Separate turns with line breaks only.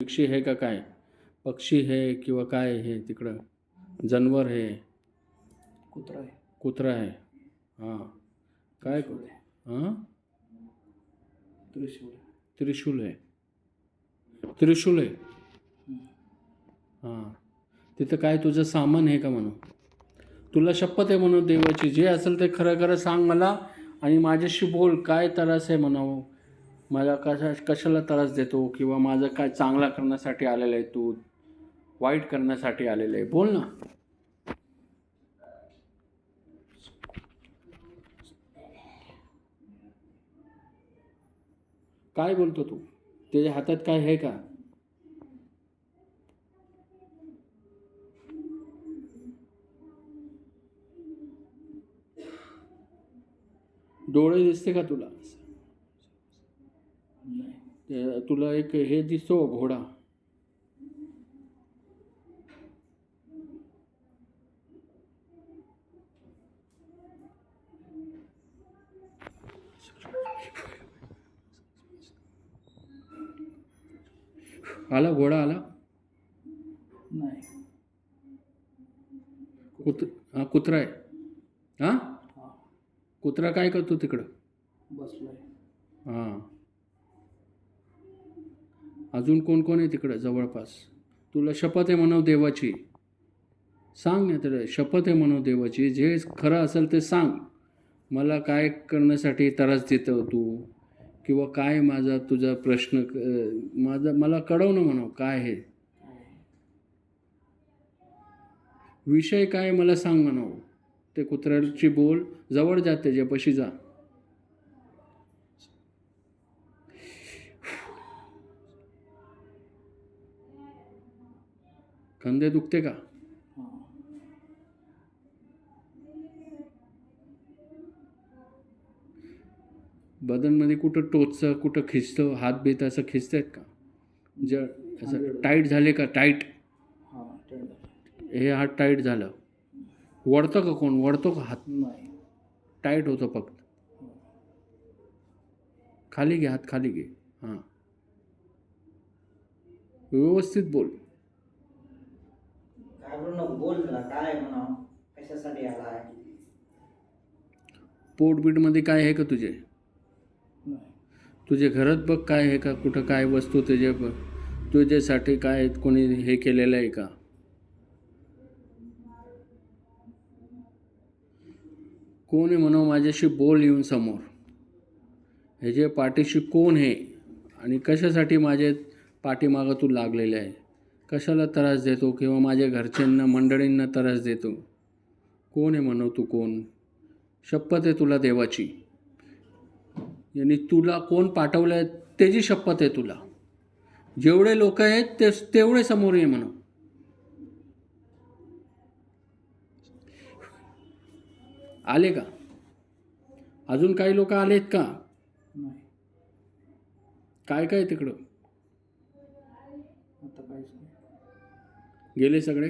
पक्षी आहे का काय? पक्षी आहे किंवा काय आहे तिकडं? जानवर आहे?
कुत्रा आहे.
कुत्रा आहे? हां. काय?
त्रिशूल आहे.
हां.
त्रिशूल.
त्रिशूल आहे. त्रिशूल आहे.
हम्म.
हां. तिथं काय तुझं सामान आहे का म्हणून? तुला शपथ आहे म्हणून देवाची, जे असेल ते खरं खरं सांग मला आणि माझ्याशी बोल. काय त्रास आहे म्हणावं? मला कशाला त्रास देतो किंवा माझं काय चांगला करण्यासाठी आलेलं आहे तू, वाईट करण्यासाठी आलेलं आहे? बोल ना. काय बोलतो तू? त्याच्या हातात काय आहे का? डोळे दिसते का तुला?
नाही.
तुला एक हे दिसतो घोडा? आला घोडा आला?
नाही.
कुत्रा आहे? हां.
हा.
कुत्रा काय करतो तिकडं?
बसलाय.
हां. अजून कोण कोण आहे तिकडं जवळपास? तुला शपथ आहे म्हणव देवाची, सांग ना तर. शपथ आहे म्हणव देवाची, जे खरं असेल ते सांग. मला काय करण्यासाठी त्रास देतो तू किंवा काय माझा तुझा प्रश्न, मला कळव ना म्हणावं काय आहे विषय, काय मला सांग म्हणावं. ते कुत्र्याची बोल, जवळ जा, त्याच्यापाशी जा. कंदे दुखते का?
हा.
बदनमध्ये कुठं टोचतं, कुठं खिचतं, हात बीत असं खिचतायत का? असं टाईट झाले का? टाईट?
हा. टाईट.
हे हात टाईट झालं. वळतं का कोण? वळतो का हात?
नाही.
टाईट होतं फक्त. खाली घे, हात खाली घे. हां. व्यवस्थित बोल.
घाबरू नको, बोल तुला काय म्हणा, कशासाठी आलाय?
पोटबीटमध्ये काय आहे का तुझे?
नाही.
तुझे घरात बघ काय आहे का? कुठं काय वस्तू तुझ्यासाठी काय कोणी हे केलेलं आहे का? कोण आहे म्हणून माझ्याशी बोल येऊन समोर. हे जे पाठीशी कोण आहे आणि कशासाठी माझे पाठीमागं तू लागलेले आहे? कशाला त्रास देतो किंवा माझ्या घरच्यांना मंडळींना त्रास देतो? कोण आहे म्हणव तू? कोण? शपथ आहे तुला देवाची, यांनी तुला कोण पाठवलं आहे त्याची शपथ आहे तुला. जेवढे लोक आहेत तेवढे समोर ये म्हणून. आले का? अजून काही लोक आलेत का?
नाही.
काय काय तिकडं?
आता काहीच नाही.
गेले सगळे?